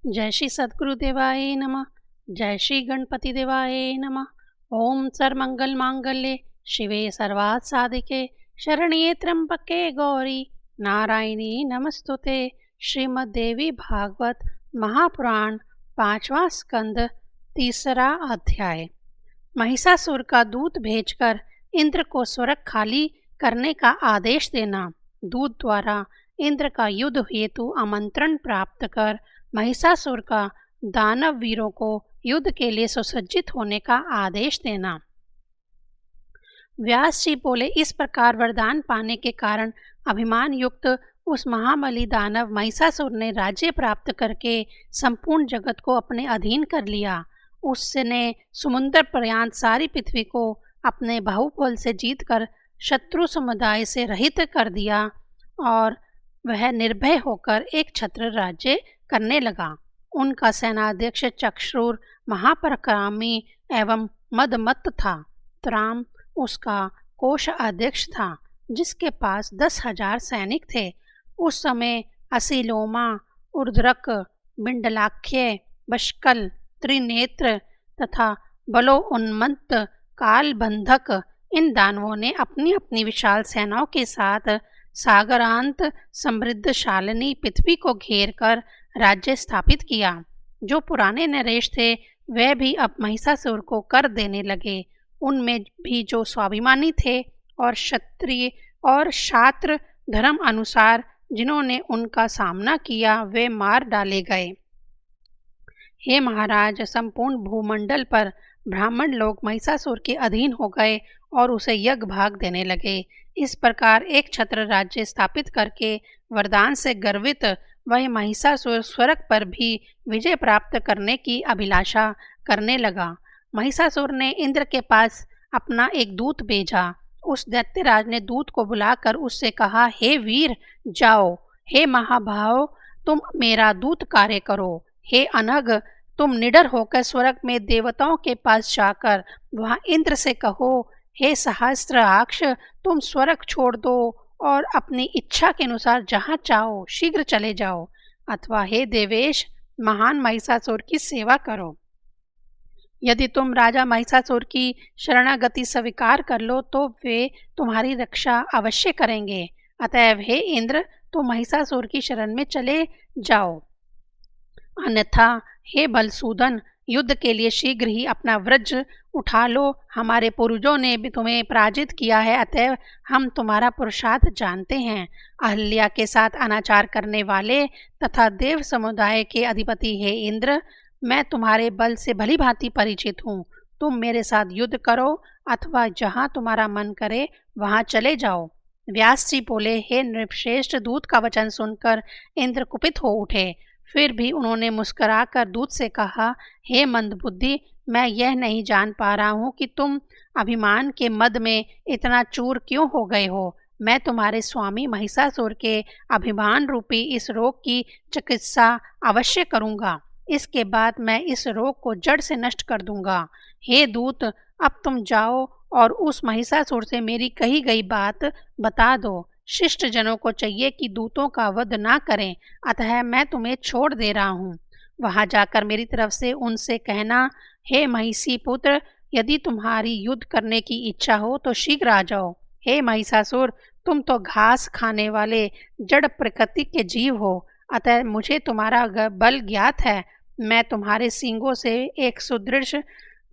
जय श्री सद्गुरु देवाय नमः। जय श्री गणपति देवाय नमः। ओम सर्वमंगल मांगल्ये शिवे सर्वार्थ साधिके शरण्ये त्र्यंबके गौरी नारायणी नमस्तुते। श्रीमद् देवी भागवत महापुराण पांचवा स्कंद तीसरा अध्याय। महिषासुर का दूत भेजकर इंद्र को स्वर्ग खाली करने का आदेश देना। दूत द्वारा इंद्र का युद्ध हेतु आमंत्रण प्राप्त कर महिषासुर का दानव वीरों को युद्ध के लिए सुसज्जित होने का आदेश देना। व्यास जी बोले, इस प्रकार वरदान पाने के कारण अभिमान युक्त उस महाबली दानव महिषासुर ने राज्य प्राप्त करके संपूर्ण जगत को अपने अधीन कर लिया। उसने समुद्र पर्यंत सारी पृथ्वी को अपने बाहुबल से जीतकर शत्रु समुदाय से रहित कर दिया और वह निर्भय होकर एक छत्र राज्य करने लगा। उनका सेनाध्यक्ष चक्षुर महापराक्रमी एवं मदमत्त था। त्राम उसका कोष अध्यक्ष था, जिसके पास 10,000 सैनिक थे। उस समय असीलोमा, उर्ध्रक, बिंडलाख्य, बशकल, त्रिनेत्र तथा बलोन्मत्त कालबंधक इन दानवों ने अपनी अपनी विशाल सेनाओं के साथ सागरांत समृद्धशालिनी पृथ्वी को घेर कर राज्य स्थापित किया। जो पुराने नरेश थे वे भी अब महिषासुर को कर देने लगे। उनमें भी जो स्वाभिमानी थे और क्षत्रिय और शात्र धर्म अनुसार जिन्होंने उनका सामना किया वे मार डाले गए। हे महाराज, संपूर्ण भूमंडल पर ब्राह्मण लोग महिषासुर के अधीन हो गए और उसे यज्ञ भाग देने लगे। इस प्रकार एक छत्र राज्य स्थापित करके वरदान से गर्वित वह महिषासुर स्वर्ग पर भी विजय प्राप्त करने की अभिलाषा करने लगा। महिषासुर ने इंद्र के पास अपना एक दूत भेजा। उस दैत्यराज ने दूत को बुलाकर उससे कहा, हे वीर जाओ, हे महाभाव तुम मेरा दूत कार्य करो। हे अनग, तुम निडर होकर स्वर्ग में देवताओं के पास जाकर वहां इंद्र से कहो, हे सहस्त्राक्ष तुम स्वर्ग छोड़ दो और अपनी इच्छा के अनुसार जहाँ चाहो शीघ्र चले जाओ, अथवा हे देवेश महान महिषासुर की सेवा करो। यदि तुम राजा महिषासुर की शरणागति स्वीकार कर लो तो वे तुम्हारी रक्षा अवश्य करेंगे। अतएव हे इंद्र, तुम महिषासुर की शरण में चले जाओ। अन्यथा हे बलसूदन, युद्ध के लिए शीघ्र ही अपना वज्र उठा लो। हमारे पूर्वजों ने भी तुम्हें पराजित किया है, अतएव हम तुम्हारा पुरुषार्थ जानते हैं। अहल्या के साथ अनाचार करने वाले तथा देव समुदाय के अधिपति हे इंद्र, मैं तुम्हारे बल से भली भांति परिचित हूँ। तुम मेरे साथ युद्ध करो अथवा जहाँ तुम्हारा मन करे वहाँ चले जाओ। व्यास जी बोले, हे नृपश्रेष्ठ, दूत का वचन सुनकर इंद्र कुपित हो उठे। फिर भी उन्होंने मुस्कुराकर दूत से कहा, हे मंदबुद्धि, मैं यह नहीं जान पा रहा हूँ कि तुम अभिमान के मद में इतना चूर क्यों हो गए हो। मैं तुम्हारे स्वामी महिषासुर के अभिमान रूपी इस रोग की चिकित्सा अवश्य करूँगा। इसके बाद मैं इस रोग को जड़ से नष्ट कर दूंगा। हे दूत, अब तुम जाओ और उस महिषासुर से मेरी कही गई बात बता दो। शिष्ट जनों को चाहिए कि दूतों का वध ना करें, अतः मैं तुम्हें छोड़ दे रहा हूँ। वहां जाकर मेरी तरफ से उनसे कहना, हे महिषी पुत्र, यदि तुम्हारी युद्ध करने की इच्छा हो तो शीघ्र आ जाओ। हे महिषासुर, तुम तो घास खाने वाले जड़ प्रकृति के जीव हो, अतः मुझे तुम्हारा बल ज्ञात है। मैं तुम्हारे सींगों से एक सुदृढ़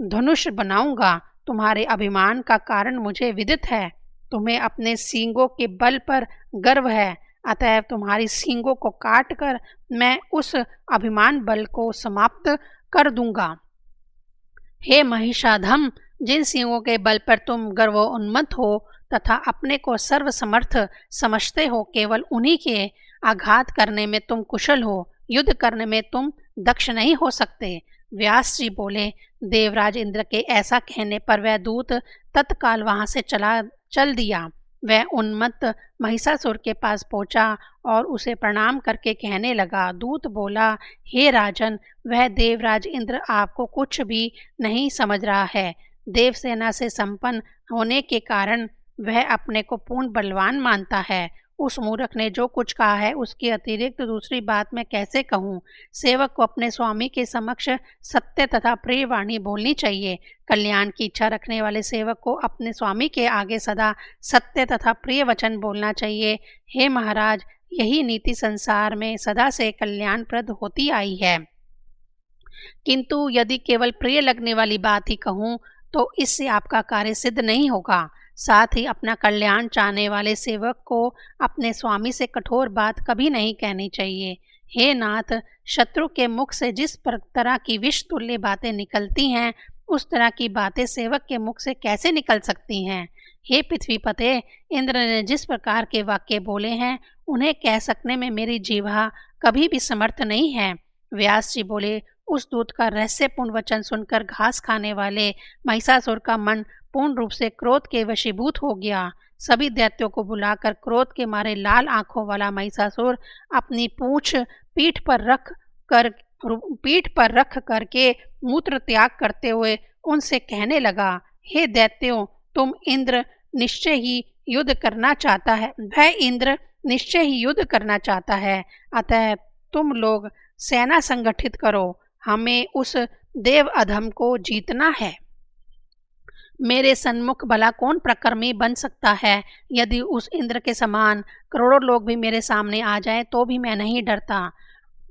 धनुष बनाऊंगा। तुम्हारे अभिमान का कारण मुझे विदित है। तुम्हें अपने सींगों के बल पर गर्व है, अतएव तुम्हारी सींगों को काटकर मैं उस अभिमान बल को समाप्त कर दूंगा। हे महिषाधम, जिन सींगों के बल पर तुम गर्वोन्मत्त हो तथा अपने को सर्वसमर्थ समझते हो, केवल उन्हीं के आघात करने में तुम कुशल हो, युद्ध करने में तुम दक्ष नहीं हो सकते। व्यास जी बोले, देवराज इंद्र के ऐसा कहने पर वह दूत तत्काल वहां से चल दिया। वह उन्मत्त महिषासुर के पास पहुंचा और उसे प्रणाम करके कहने लगा। दूत बोला, हे राजन, वह देवराज इंद्र आपको कुछ भी नहीं समझ रहा है। देवसेना से संपन्न होने के कारण वह अपने को पूर्ण बलवान मानता है। उस मूर्ख ने जो कुछ कहा है उसके अतिरिक्त दूसरी बात मैं कैसे कहूँ। सेवक को अपने स्वामी के समक्ष सत्य तथा प्रिय वाणी बोलनी चाहिए। कल्याण की इच्छा रखने वाले सेवक को अपने स्वामी के आगे सदा सत्य तथा प्रिय वचन बोलना चाहिए। हे महाराज, यही नीति संसार में सदा से कल्याणप्रद होती आई है। किंतु यदि केवल प्रिय लगने वाली बात ही कहूँ तो इससे आपका कार्य सिद्ध नहीं होगा। साथ ही अपना कल्याण चाहने वाले सेवक को अपने स्वामी से कठोर बात कभी नहीं कहनी चाहिए। हे नाथ, शत्रु के मुख से जिस तरह की विष तुल्य बातें निकलती हैं, उस तरह की बातें सेवक के मुख से कैसे निकल सकती हैं। हे पृथ्वीपते, इंद्र ने जिस प्रकार के वाक्य बोले हैं उन्हें कह सकने में मेरी जीवा कभी भी समर्थ नहीं है। व्यास जी बोले, उस दूत का रहस्यपूर्ण वचन सुनकर घास खाने वाले महिषासुर का मन पूर्ण रूप से क्रोध के वशीभूत हो गया। सभी दैत्यों को बुलाकर क्रोध के मारे लाल आंखों वाला महिषासुर अपनी पूंछ पीठ पर रख करके मूत्र त्याग करते हुए उनसे कहने लगा, हे दैत्यों, तुम इंद्र निश्चय ही युद्ध करना चाहता है। वह इंद्र निश्चय ही युद्ध करना चाहता है, अतः तुम लोग सेना संगठित करो, हमें उस देव अधम को जीतना है। मेरे सन्मुख भला कौन प्रकर्मी बन सकता है। यदि उस इंद्र के समान करोड़ों लोग भी मेरे सामने आ जाएं तो भी मैं नहीं डरता।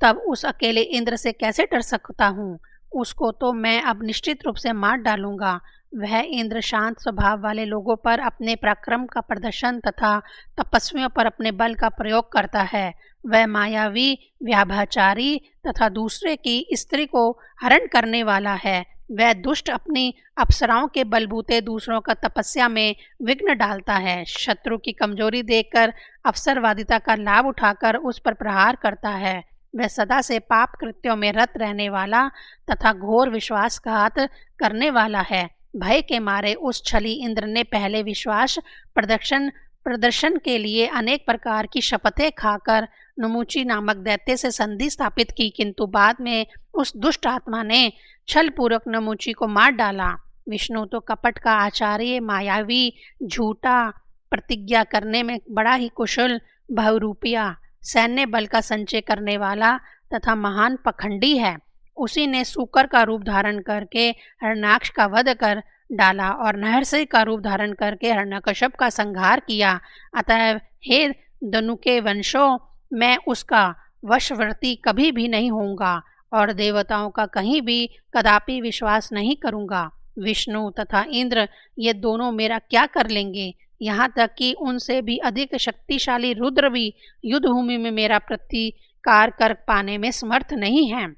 तब उस अकेले इंद्र से कैसे डर सकता हूँ। उसको तो मैं अब निश्चित रूप से मार डालूंगा। वह इंद्र शांत स्वभाव वाले लोगों पर अपने पराक्रम का प्रदर्शन तथा तपस्वियों पर अपने बल का प्रयोग करता है। वह मायावी, व्याभाचारी तथा दूसरे की स्त्री को हरण करने वाला है। वह दुष्ट अपनी अप्सराओं के बलबूते दूसरों का तपस्या में विघ्न डालता है। शत्रु की कमजोरी देखकर अवसरवादिता का लाभ उठाकर उस पर प्रहार करता है। वह सदा से पाप कृत्यों में रत रहने वाला तथा घोर विश्वासघात करने वाला है। भय के मारे उस छली इंद्र ने पहले विश्वास प्रदर्शन के लिए अनेक प्रकार की शपथें खाकर नमुची नामक दैत्य से संधि स्थापित की, किंतु बाद में उस दुष्ट आत्मा ने छल पूर्वक नमुची को मार डाला। विष्णु तो कपट का आचार्य, मायावी, झूठा, प्रतिज्ञा करने में बड़ा ही कुशल, बहुरूपिया, सैन्य बल का संचय करने वाला तथा महान पखंडी है। उसी ने सूकर का रूप धारण करके हरणाक्ष का वध कर डाला और नहरसी का रूप धारण करके हिरण्यकश्यप का संहार किया। अतः हे दनु के वंशों, मैं उसका वशवर्ती कभी भी नहीं होऊंगा और देवताओं का कहीं भी कदापि विश्वास नहीं करूंगा। विष्णु तथा इंद्र ये दोनों मेरा क्या कर लेंगे। यहाँ तक कि उनसे भी अधिक शक्तिशाली रुद्र भी युद्धभूमि में मेरा प्रतिकार कर पाने में समर्थ नहीं है।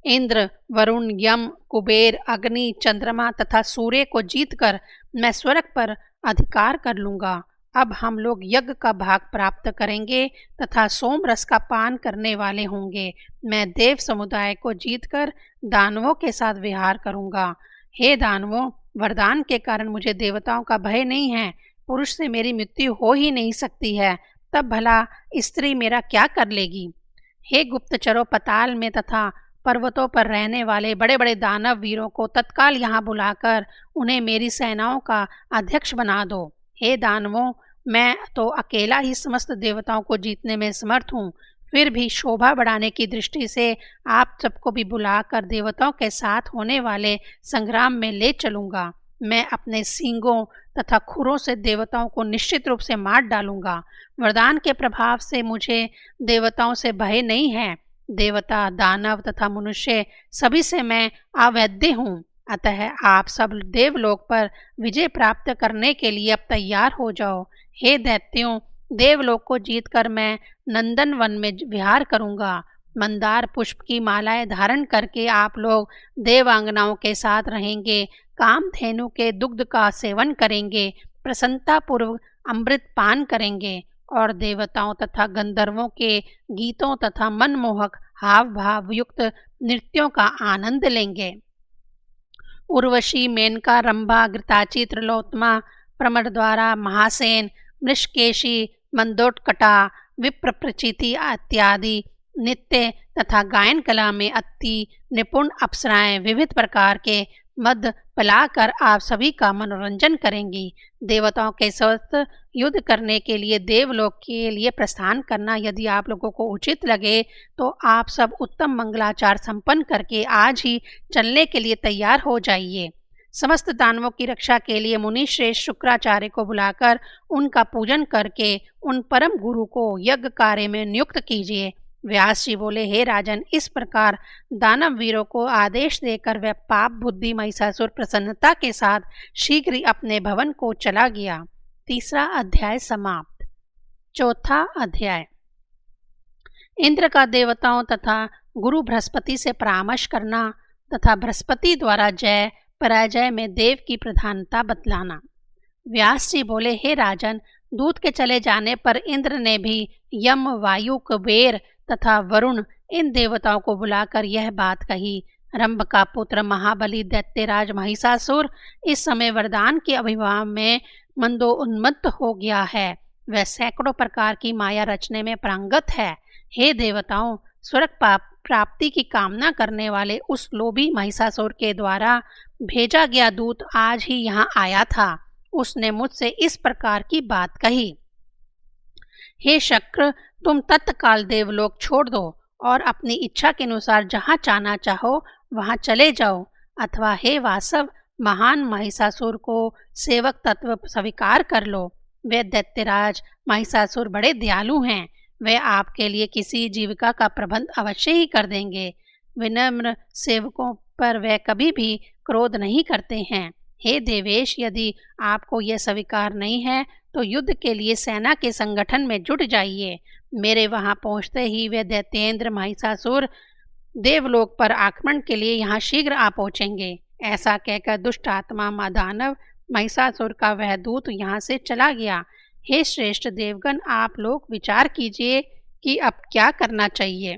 इंद्र, वरुण, यम, कुबेर, अग्नि, चंद्रमा तथा सूर्य को जीतकर मैं स्वर्ग पर अधिकार कर लूंगा। अब हम लोग यज्ञ का भाग प्राप्त करेंगे तथा सोम रस का पान करने वाले होंगे। मैं देव समुदाय को जीतकर दानवों के साथ विहार करूंगा। हे दानवों, वरदान के कारण मुझे देवताओं का भय नहीं है। पुरुष से मेरी मृत्यु हो ही नहीं सकती है, तब भला स्त्री मेरा क्या कर लेगी। हे गुप्तचरों, पताल में तथा पर्वतों पर रहने वाले बड़े बड़े दानव वीरों को तत्काल यहाँ बुलाकर उन्हें मेरी सेनाओं का अध्यक्ष बना दो। हे दानवों, मैं तो अकेला ही समस्त देवताओं को जीतने में समर्थ हूँ, फिर भी शोभा बढ़ाने की दृष्टि से आप सबको भी बुलाकर देवताओं के साथ होने वाले संग्राम में ले चलूँगा। मैं अपने सींगों तथा खुरों से देवताओं को निश्चित रूप से मार डालूंगा। वरदान के प्रभाव से मुझे देवताओं से भय नहीं है। देवता, दानव तथा मनुष्य सभी से मैं अवैध हूँ। अतः आप सब देवलोक पर विजय प्राप्त करने के लिए अब तैयार हो जाओ। हे दैत्यों, देवलोक को जीतकर मैं नंदन वन में विहार करूंगा। मंदार पुष्प की मालाएं धारण करके आप लोग देवांगनाओं के साथ रहेंगे, कामधेनु के दुग्ध का सेवन करेंगे, प्रसन्नता पूर्वक अमृत पान करेंगे और देवताओं तथा गंधर्वों के गीतों तथा मनमोहक हाव भाव युक्त नृत्यों का आनंद लेंगे। उर्वशी, मेनका, रंभा, घृताची, त्रिलोत्तमा, प्रमरद्वारा, महासेन, मृषकेशी, मंदोटकटा, विप्रप्रचिति इत्यादि नित्य तथा गायन कला में अति निपुण अप्सराएं विविध प्रकार के मद पिलाकर आप सभी का मनोरंजन करेंगी। देवताओं के साथ युद्ध करने के लिए देवलोक के लिए प्रस्थान करना यदि आप लोगों को उचित लगे तो आप सब उत्तम मंगलाचार संपन्न करके आज ही चलने के लिए तैयार हो जाइए। समस्त दानवों की रक्षा के लिए मुनि श्रेष्ठ शुक्राचार्य को बुलाकर उनका पूजन करके उन परम गुरु को यज्ञ कार्य में नियुक्त कीजिए। व्यास जी बोले, हे राजन, इस प्रकार दानव वीरों को आदेश देकर वह पाप बुद्धि महिषासुर प्रसन्नता के साथ शीघ्र ही अपने भवन को चला गया। तीसरा अध्याय समाप्त। चौथा अध्याय। इंद्र का देवताओं तथा गुरु बृहस्पति से परामर्श करना तथा बृहस्पति द्वारा जय पराजय में देव की प्रधानता बतलाना। व्यास जी बोले, हे राजन, दूत के चले जाने पर इंद्र ने भी यम, वायु, कुबेर तथा वरुण इन देवताओं को बुलाकर यह बात कही। रंभ का पुत्र महाबली दैत्यराज महिषासुर इस समय वरदान के अभिभाव में मंदोन्मत्त हो गया है। वह सैकड़ों प्रकार की माया रचने में पारंगत है। हे देवताओं, स्वर्ग प्राप्ति की कामना करने वाले उस लोभी महिषासुर के द्वारा भेजा गया दूत आज ही यहाँ आया था। उसने मुझसे इस प्रकार की बात कही, हे शक्र, तुम तत्काल देवलोक छोड़ दो और अपनी इच्छा के अनुसार जहाँ जाना चाहो वहाँ चले जाओ, अथवा हे वासव, महान महिषासुर को सेवक तत्व स्वीकार कर लो। वे दैत्यराज महिषासुर बड़े दयालु हैं। वे आपके लिए किसी जीविका का प्रबंध अवश्य ही कर देंगे। विनम्र सेवकों पर वे कभी भी क्रोध नहीं करते हैं। हे देवेश, यदि आपको यह स्वीकार नहीं है तो युद्ध के लिए सेना के संगठन में जुट जाइए। मेरे वहां पहुंचते ही वे दैत्येंद्र महिषासुर देवलोक पर आक्रमण के लिए यहाँ शीघ्र आ पहुंचेंगे। ऐसा कहकर दुष्ट आत्मा दानव महिषासुर का वह दूत यहाँ से चला गया। हे श्रेष्ठ देवगण, आप लोग विचार कीजिए कि अब क्या करना चाहिए।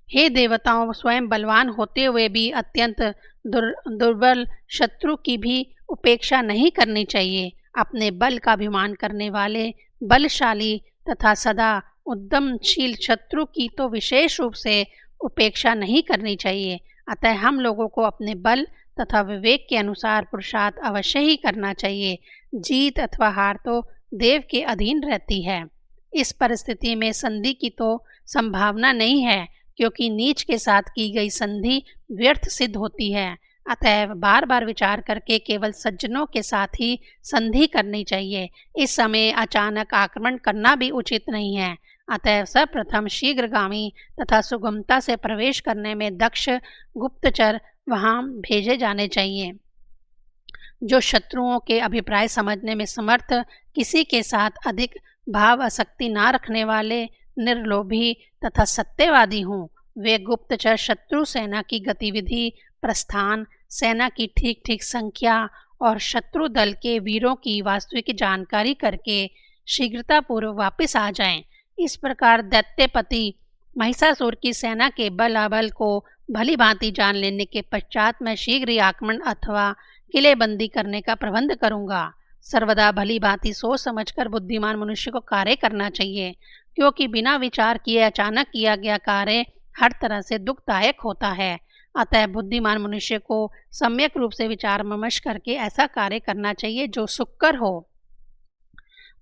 हे देवताओं, स्वयं बलवान होते हुए भी अत्यंत दुर्बल शत्रु की भी उपेक्षा नहीं करनी चाहिए। अपने बल का अभिमान करने वाले बलशाली तथा सदा उद्यमशील शत्रु की तो विशेष रूप से उपेक्षा नहीं करनी चाहिए। अतः हम लोगों को अपने बल तथा विवेक के अनुसार पुरुषार्थ अवश्य ही करना चाहिए। जीत अथवा हार तो देव के अधीन रहती है। इस परिस्थिति में संधि की तो संभावना नहीं है, क्योंकि नीच के साथ की गई संधि व्यर्थ सिद्ध होती है। अतः बार बार विचार करके केवल सज्जनों के साथ ही संधि करनी चाहिए। इस समय अचानक आक्रमण करना भी उचित नहीं है। अतः सर्वप्रथम शीघ्रगामी तथा सुगमता से प्रवेश करने में दक्ष गुप्तचर वहां भेजे जाने चाहिए, जो शत्रुओं के अभिप्राय समझने में समर्थ, किसी के साथ अधिक भाव आसक्ति ना रखने वाले, निर्लोभी तथा सत्यवादी हों। वे गुप्तचर शत्रु सेना की गतिविधि, प्रस्थान, सेना की ठीक ठीक संख्या और शत्रु दल के वीरों की वास्तविक जानकारी करके शीघ्रतापूर्वक वापस आ जाएं। इस प्रकार दैत्यपति महिषासुर की सेना के बलाबल को भली भांति जान लेने के पश्चात मैं शीघ्र ही आक्रमण अथवा किलेबंदी करने का प्रबंध करूंगा। सर्वदा भली भांति सोच समझकर बुद्धिमान मनुष्य को कार्य करना चाहिए, क्योंकि बिना विचार किए अचानक किया गया कार्य हर तरह से दुखदायक होता है। अतः बुद्धिमान मनुष्य को सम्यक रूप से विचार विमर्श करके ऐसा कार्य करना चाहिए जो सुखकर हो।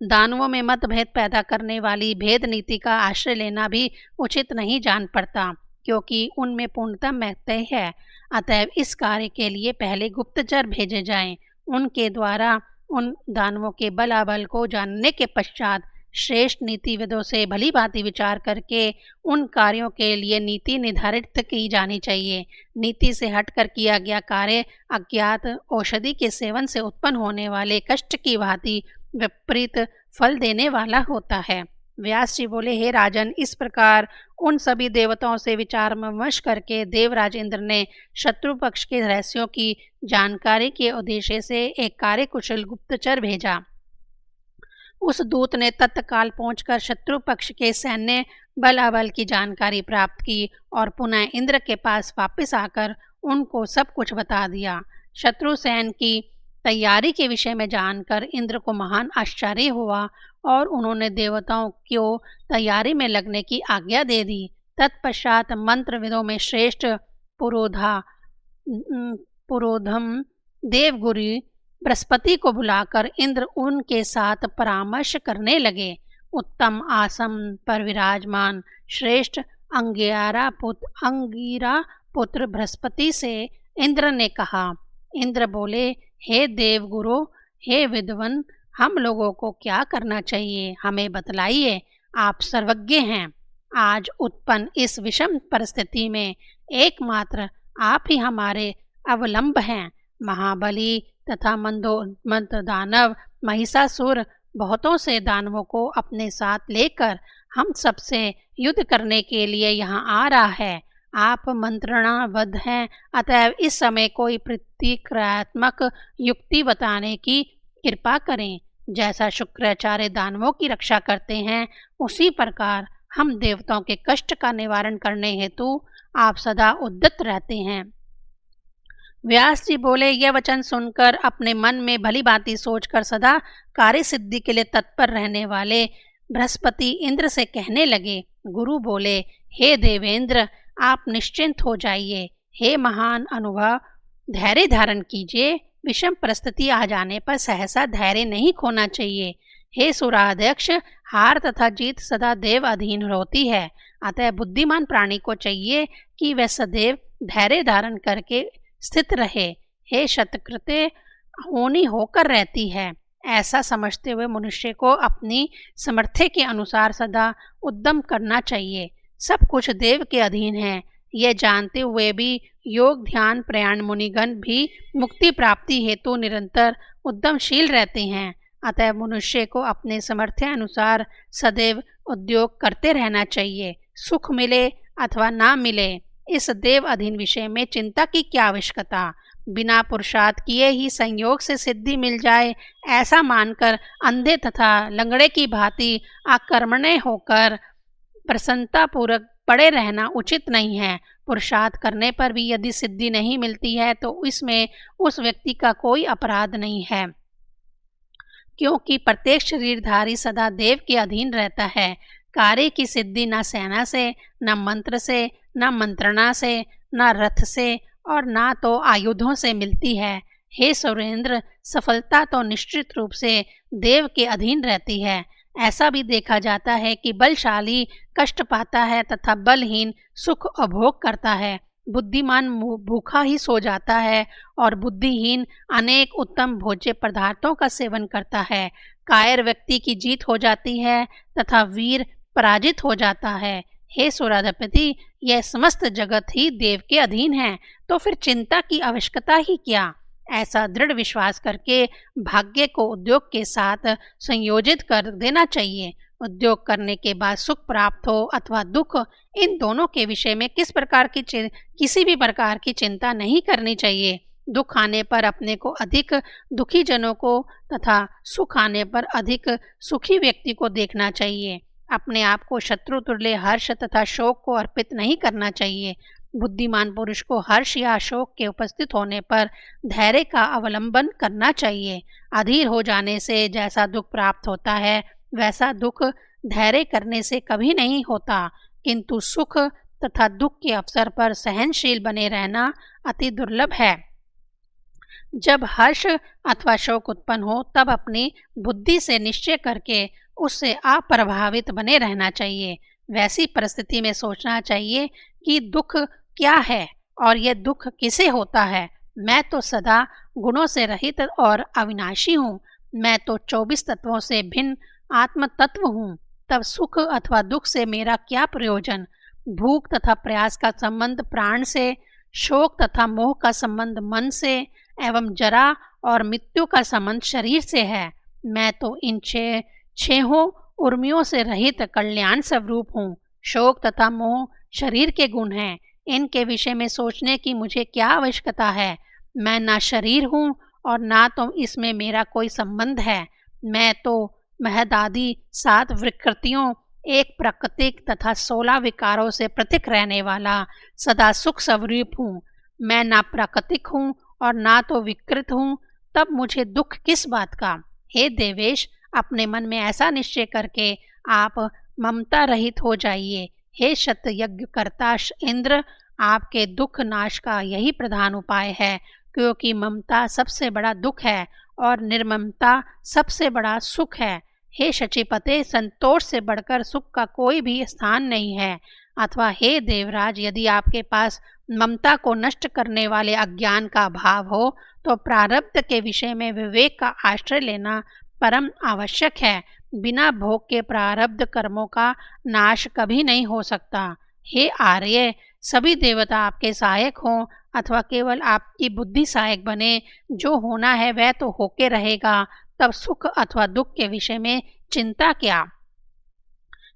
दानवों में मतभेद पैदा करने वाली भेद नीति का आश्रय लेना भी उचित नहीं जान पड़ता, क्योंकि उनमें पूर्णतः महत्व है। अतः इस कार्य के लिए पहले गुप्तचर भेजे जाएं। उनके द्वारा उन दानवों के बलाबल को जानने के पश्चात श्रेष्ठ नीतिविदों से भली भांति विचार करके उन कार्यों के लिए नीति निर्धारित की जानी चाहिए। नीति से हटकर किया गया कार्य अज्ञात औषधि के सेवन से उत्पन्न होने वाले कष्ट की भांति विपरीत फल देने वाला होता है। व्यास जी बोले, हे राजन, इस प्रकार उन सभी देवताओं से विचार विमर्श करके देवराज इंद्र ने शत्रु पक्ष के रहस्यों की जानकारी के उद्देश्य से एक कार्यकुशल गुप्तचर भेजा। उस दूत ने तत्काल पहुंचकर शत्रु पक्ष के सैन्य बलाबल की जानकारी प्राप्त की और पुनः इंद्र के पास वापस आकर उनको सब कुछ बता दिया। शत्रु सैन्य की तैयारी के विषय में जानकर इंद्र को महान आश्चर्य हुआ और उन्होंने देवताओं को तैयारी में लगने की आज्ञा दे दी। तत्पश्चात मंत्रविदों में श्रेष्ठ पुरोधा पुरोधम देवगुरु बृहस्पति को बुलाकर इंद्र उनके साथ परामर्श करने लगे। उत्तम आसन पर विराजमान श्रेष्ठ अंगिरा पुत्र बृहस्पति से इंद्र ने कहा। इंद्र बोले, हे देवगुरु, हे विद्वान, हम लोगों को क्या करना चाहिए, हमें बतलाइए, आप सर्वज्ञ हैं। आज उत्पन्न इस विषम परिस्थिति में एकमात्र आप ही हमारे अवलंब हैं। महाबली तथा मंदोन्मत्त दानव महिषासुर बहुतों से दानवों को अपने साथ लेकर हम सबसे युद्ध करने के लिए यहाँ आ रहा है। आप मंत्रणाबद्ध हैं, अतएव इस समय कोई प्रतिक्रियात्मक युक्ति बताने की कृपा करें। जैसा शुक्राचार्य दानवों की रक्षा करते हैं, उसी प्रकार हम देवताओं के कष्ट का निवारण करने हेतु आप सदा उद्यत रहते हैं। व्यास जी बोले, यह वचन सुनकर अपने मन में भली भांति सोचकर सदा कार्य सिद्धि के लिए तत्पर रहने वाले बृहस्पति इंद्र से कहने लगे। गुरु बोले, हे देवेंद्र, आप निश्चिंत हो जाइए। हे महान अनुभव, धैर्य धारण कीजिए। विषम परिस्थिति आ जाने पर सहसा धैर्य नहीं खोना चाहिए। हे सुराध्यक्ष, हार तथा जीत सदा देव अधीन होती है, अतः बुद्धिमान प्राणी को चाहिए कि वह सदैव धैर्य धारण करके स्थित रहे। हे शतकृत्य होनी होकर रहती है, ऐसा समझते हुए मनुष्य को अपनी सामर्थ्य के अनुसार सदा उद्यम करना चाहिए। सब कुछ देव के अधीन है, यह जानते हुए भी योग ध्यान प्रयाण मुनिगण भी मुक्ति प्राप्ति हेतु निरंतर उद्यमशील रहते हैं। अतः मनुष्य को अपने सामर्थ्य अनुसार सदैव उद्योग करते रहना चाहिए। सुख मिले अथवा ना मिले, इस देव अधीन विषय में चिंता की क्या आवश्यकता। बिना पुरुषार्थ किए ही संयोग से सिद्धि मिल जाए, ऐसा मानकर अंधे तथा लंगड़े की भांति आक्रमण्य होकर प्रसन्नतापूर्वक पड़े रहना उचित नहीं है। पुरुषार्थ करने पर भी यदि सिद्धि नहीं मिलती है तो इसमें उस व्यक्ति का कोई अपराध नहीं है, क्योंकि प्रत्येक शरीरधारी सदा देव के अधीन रहता है। कार्य की सिद्धि न सेना से, न मंत्र से, न मंत्रणा से, न रथ से और न तो आयुधों से मिलती है। हे सुरेंद्र, सफलता तो निश्चित रूप से देव के अधीन रहती है। ऐसा भी देखा जाता है कि बलशाली कष्ट पाता है तथा बलहीन सुख उपभोग करता है। बुद्धिमान भूखा ही सो जाता है और बुद्धिहीन अनेक उत्तम भोज्य पदार्थों का सेवन करता है। कायर व्यक्ति की जीत हो जाती है तथा वीर पराजित हो जाता है। हे सुराधिपति, यह समस्त जगत ही देव के अधीन है, तो फिर चिंता की आवश्यकता ही क्या। ऐसा दृढ़ विश्वास करके भाग्य को उद्योग के साथ संयोजित कर देना चाहिए। उद्योग करने के बाद सुख प्राप्त हो अथवा दुख, इन दोनों के विषय में किसी भी प्रकार की चिंता नहीं करनी चाहिए। दुख आने पर अपने को अधिक दुखी जनों को तथा सुख आने पर अधिक सुखी व्यक्ति को देखना चाहिए। अपने आप को शत्रु तुल्य हर्ष तथा शोक को अर्पित नहीं करना चाहिए। बुद्धिमान पुरुष को हर्ष या शोक के उपस्थित होने पर धैर्य का अवलंबन करना चाहिए। अधीर हो जाने से जैसा दुख प्राप्त होता है, वैसा दुख धैर्य करने से कभी नहीं होता, किंतु सुख तथा दुख के अवसर पर सहनशील बने रहना अति दुर्लभ है। जब हर्ष अथवा शोक उत्पन्न हो, तब अपनी बुद्धि से निश्चय करके उससे अप्रभावित बने रहना चाहिए। वैसी परिस्थिति में सोचना चाहिए कि दुख क्या है और यह दुख किसे होता है। मैं तो सदा गुणों से रहित और अविनाशी हूँ। मैं तो 24 तत्वों से भिन्न आत्म तत्व हूँ। तब सुख अथवा दुख से मेरा क्या प्रयोजन। भूख तथा प्रयास का संबंध प्राण से, शोक तथा मोह का संबंध मन से एवं जरा और मृत्यु का संबंध शरीर से है। मैं तो इन छहों उर्मियों से रहित कल्याण स्वरूप हूँ। शोक तथा मोह शरीर के गुण हैं, इनके विषय में सोचने की मुझे क्या आवश्यकता है। मैं ना शरीर हूँ और ना तो इसमें मेरा कोई संबंध है। मैं तो महदादि 7 विकृतियों, एक प्राकृतिक तथा 16 विकारों से पृथक रहने वाला सदा सुख स्वरूप हूँ। मैं ना प्राकृतिक हूँ और ना तो विकृत हूँ, तब मुझे दुख किस बात का। हे देवेश, अपने मन में ऐसा निश्चय करके आप ममता रहित हो जाइए। हे शतयज्ञ कर्ता इंद्र, आपके दुख नाश का यही प्रधान उपाय है। क्योंकि ममता सबसे बड़ा दुख है और निर्ममता सबसे बड़ा सुख है। हे शचीपते, संतोष से बढ़कर सुख का कोई भी स्थान नहीं है। अथवा हे देवराज, यदि आपके पास ममता को नष्ट करने वाले अज्ञान का भाव हो तो प्रारब्ध के विषय में विवेक का आश्रय लेना परम आवश्यक है। बिना भोग के प्रारब्ध कर्मों का नाश कभी नहीं हो सकता। हे आर्य, सभी देवता आपके सहायक हों अथवा केवल आपकी बुद्धि सहायक बने, जो होना है वह तो होके रहेगा, तब सुख अथवा दुख के विषय में चिंता क्या।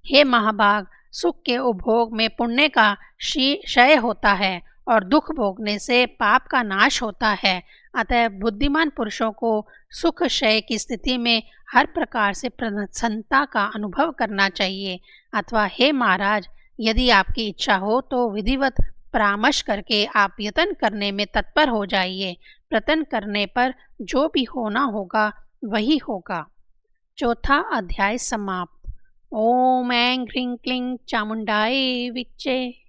हे महाभाग, सुख के उपभोग में पुण्य का क्षय होता है और दुख भोगने से पाप का नाश होता है। अतः बुद्धिमान पुरुषों को सुख क्षय की स्थिति में हर प्रकार से प्रसन्नता का अनुभव करना चाहिए। अथवा हे महाराज, यदि आपकी इच्छा हो तो विधिवत परामर्श करके आप यत्न करने में तत्पर हो जाइए। प्रयत्न करने पर जो भी होना होगा वही होगा। चौथा अध्याय समाप्त। ओम ऐं ह्रीं क्लीं चामुंडायै विच्चे।